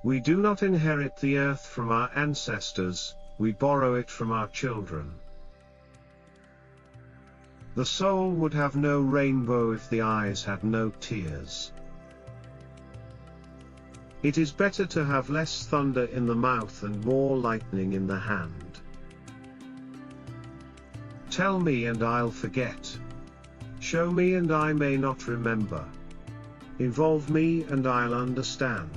We do not inherit the earth from our ancestors, we borrow it from our children. The soul would have no rainbow if the eyes had no tears. It is better to have less thunder in the mouth and more lightning in the hand. Tell me and I'll forget. Show me and I may not remember. Involve me and I'll understand.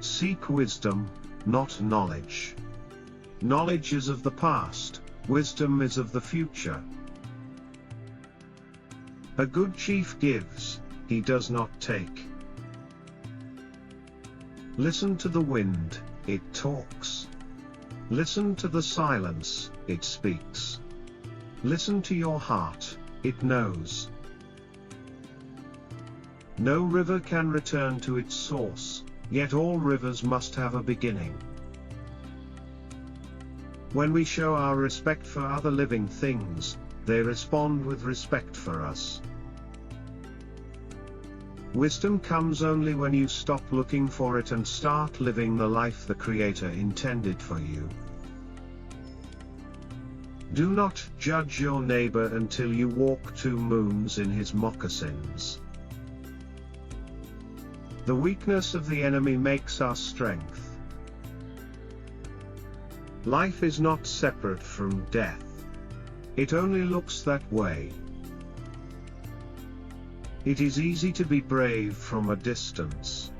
Seek wisdom, not knowledge. Knowledge is of the past, wisdom is of the future. A good chief gives, he does not take. Listen to the wind, it talks. Listen to the silence, it speaks. Listen to your heart, it knows. No river can return to its source, yet all rivers must have a beginning. When we show our respect for other living things, they respond with respect for us. Wisdom comes only when you stop looking for it and start living the life the Creator intended for you. Do not judge your neighbor until you walk 2 moons in his moccasins. The weakness of the enemy makes our strength. Life is not separate from death. It only looks that way. It is easy to be brave from a distance.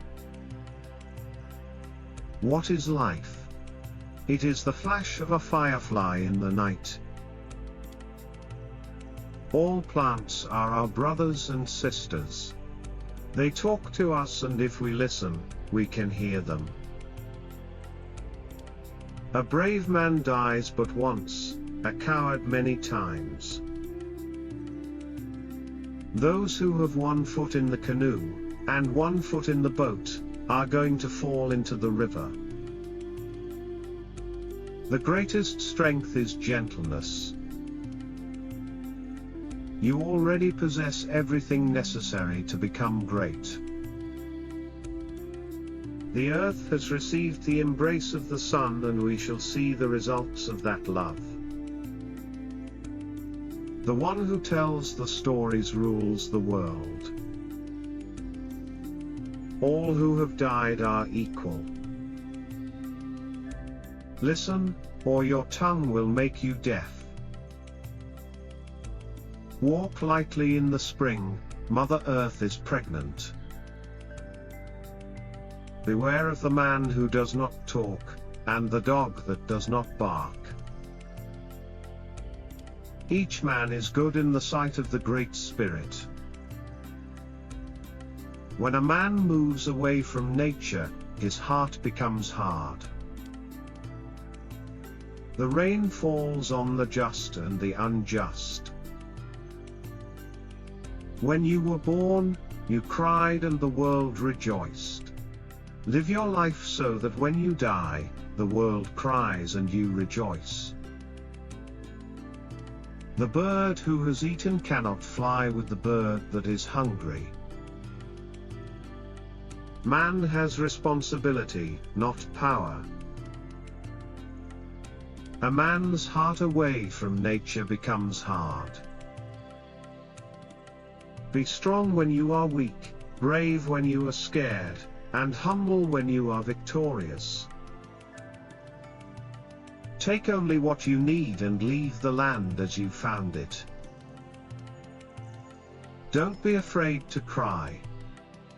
What is life? It is the flash of a firefly in the night. All plants are our brothers and sisters. They talk to us, and if we listen, we can hear them. A brave man dies but once, a coward many times. Those who have 1 foot in the canoe, and 1 foot in the boat, are going to fall into the river. The greatest strength is gentleness. You already possess everything necessary to become great. The earth has received the embrace of the sun, and we shall see the results of that love. The one who tells the stories rules the world. All who have died are equal. Listen, or your tongue will make you deaf. Walk lightly in the spring, Mother Earth is pregnant. Beware of the man who does not talk, and the dog that does not bark. Each man is good in the sight of the Great Spirit. When a man moves away from nature, his heart becomes hard. The rain falls on the just and the unjust. When you were born, you cried and the world rejoiced. Live your life so that when you die, the world cries and you rejoice. The bird who has eaten cannot fly with the bird that is hungry. Man has responsibility, not power. A man's heart away from nature becomes hard. Be strong when you are weak, brave when you are scared, and humble when you are victorious. Take only what you need and leave the land as you found it. Don't be afraid to cry.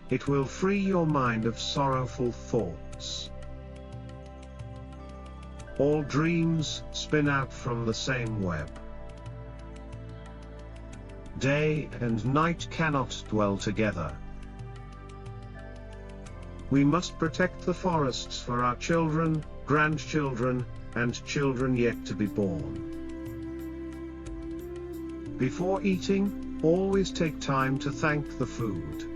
It will free your mind of sorrowful thoughts. All dreams spin out from the same web. Day and night cannot dwell together. We must protect the forests for our children, grandchildren, and children yet to be born. Before eating, always take time to thank the food.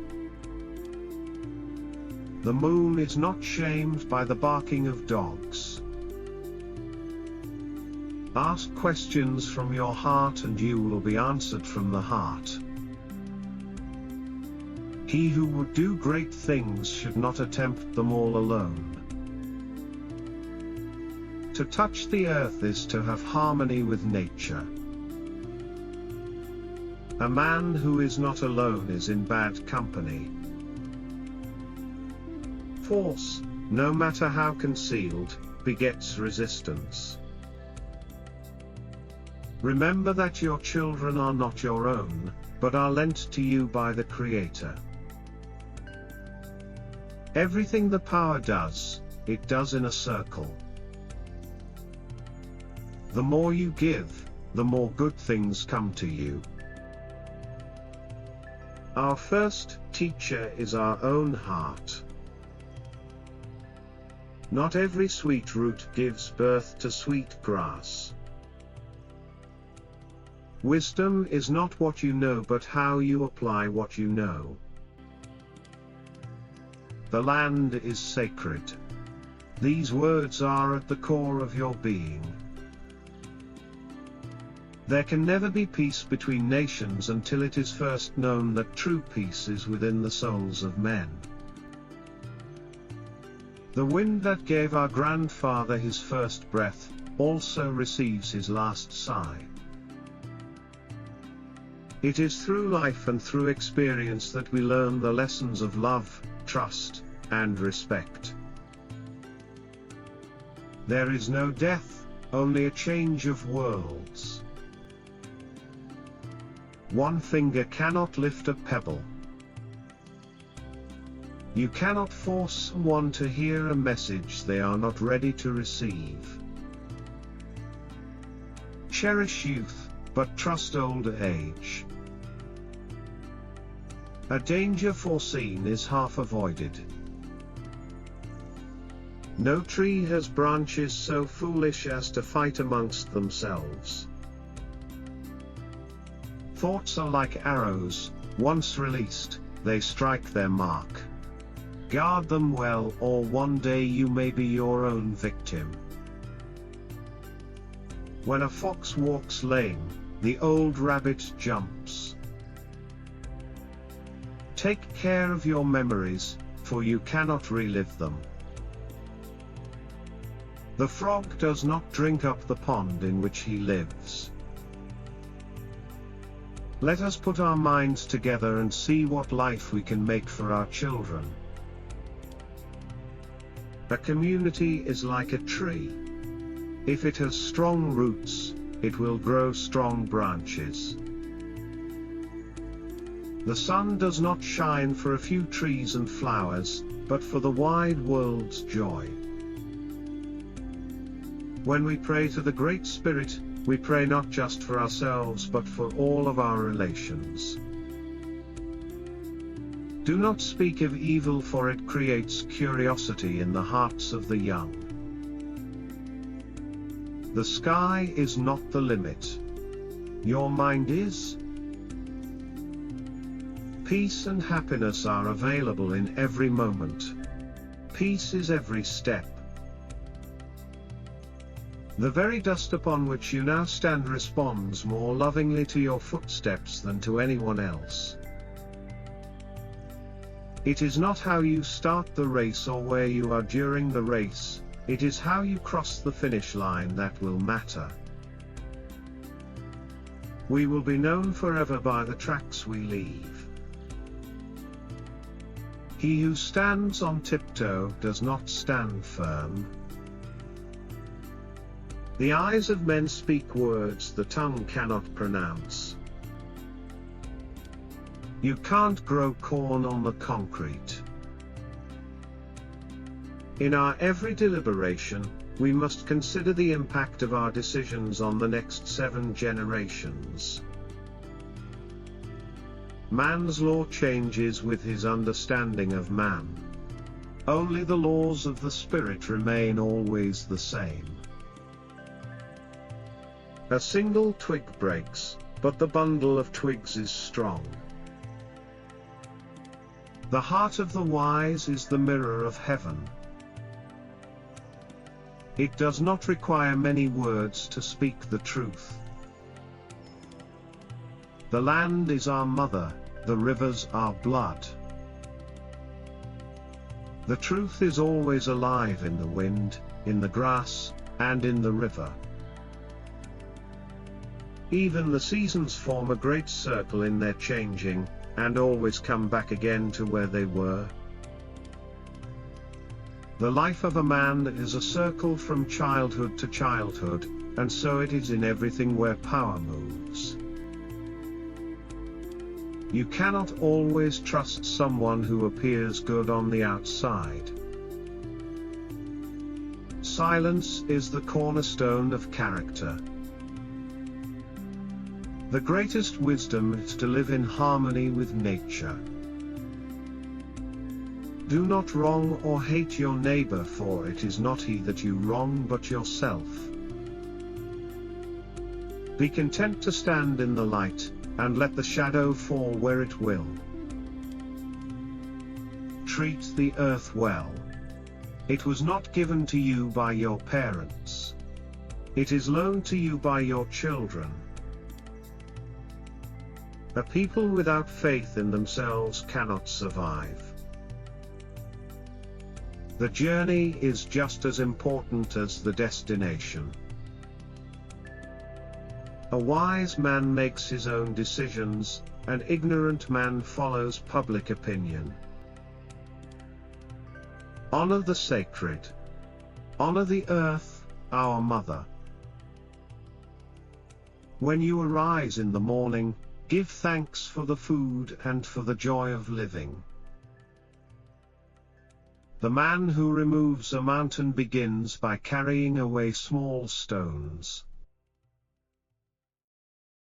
The moon is not shamed by the barking of dogs. Ask questions from your heart and you will be answered from the heart. He who would do great things should not attempt them all alone. To touch the earth is to have harmony with nature. A man who is not alone is in bad company. Force, no matter how concealed, begets resistance. Remember that your children are not your own, but are lent to you by the Creator. Everything the power does, it does in a circle. The more you give, the more good things come to you. Our first teacher is our own heart. Not every sweet root gives birth to sweet grass. Wisdom is not what you know but how you apply what you know. The land is sacred. These words are at the core of your being. There can never be peace between nations until it is first known that true peace is within the souls of men. The wind that gave our grandfather his first breath, also receives his last sigh. It is through life and through experience that we learn the lessons of love, trust, and respect. There is no death, only a change of worlds. One finger cannot lift a pebble. You cannot force someone to hear a message they are not ready to receive. Cherish youth, but trust old age. A danger foreseen is half avoided. No tree has branches so foolish as to fight amongst themselves. Thoughts are like arrows, once released, they strike their mark. Guard them well, or one day you may be your own victim. When a fox walks lame, the old rabbit jumps. Take care of your memories, for you cannot relive them. The frog does not drink up the pond in which he lives. Let us put our minds together and see what life we can make for our children. A community is like a tree. If it has strong roots, it will grow strong branches. The sun does not shine for a few trees and flowers, but for the wide world's joy. When we pray to the Great Spirit, we pray not just for ourselves but for all of our relations. Do not speak of evil, for it creates curiosity in the hearts of the young. The sky is not the limit. Your mind is. Peace and happiness are available in every moment. Peace is every step. The very dust upon which you now stand responds more lovingly to your footsteps than to anyone else. It is not how you start the race or where you are during the race, it is how you cross the finish line that will matter. We will be known forever by the tracks we leave. He who stands on tiptoe does not stand firm. The eyes of men speak words the tongue cannot pronounce. You can't grow corn on the concrete. In our every deliberation, we must consider the impact of our decisions on the next 7 generations. Man's law changes with his understanding of man. Only the laws of the Spirit remain always the same. A single twig breaks, but the bundle of twigs is strong. The heart of the wise is the mirror of heaven. It does not require many words to speak the truth. The land is our mother, the rivers our blood. The truth is always alive in the wind, in the grass, and in the river. Even the seasons form a great circle in their changing, and always come back again to where they were. The life of a man is a circle from childhood to childhood, and so it is in everything where power moves. You cannot always trust someone who appears good on the outside. Silence is the cornerstone of character. The greatest wisdom is to live in harmony with nature. Do not wrong or hate your neighbor, for it is not he that you wrong but yourself. Be content to stand in the light, and let the shadow fall where it will. Treat the earth well. It was not given to you by your parents. It is loaned to you by your children. A people without faith in themselves cannot survive. The journey is just as important as the destination. A wise man makes his own decisions, an ignorant man follows public opinion. Honor the sacred. Honor the earth, our mother. When you arise in the morning, give thanks for the food and for the joy of living. The man who removes a mountain begins by carrying away small stones.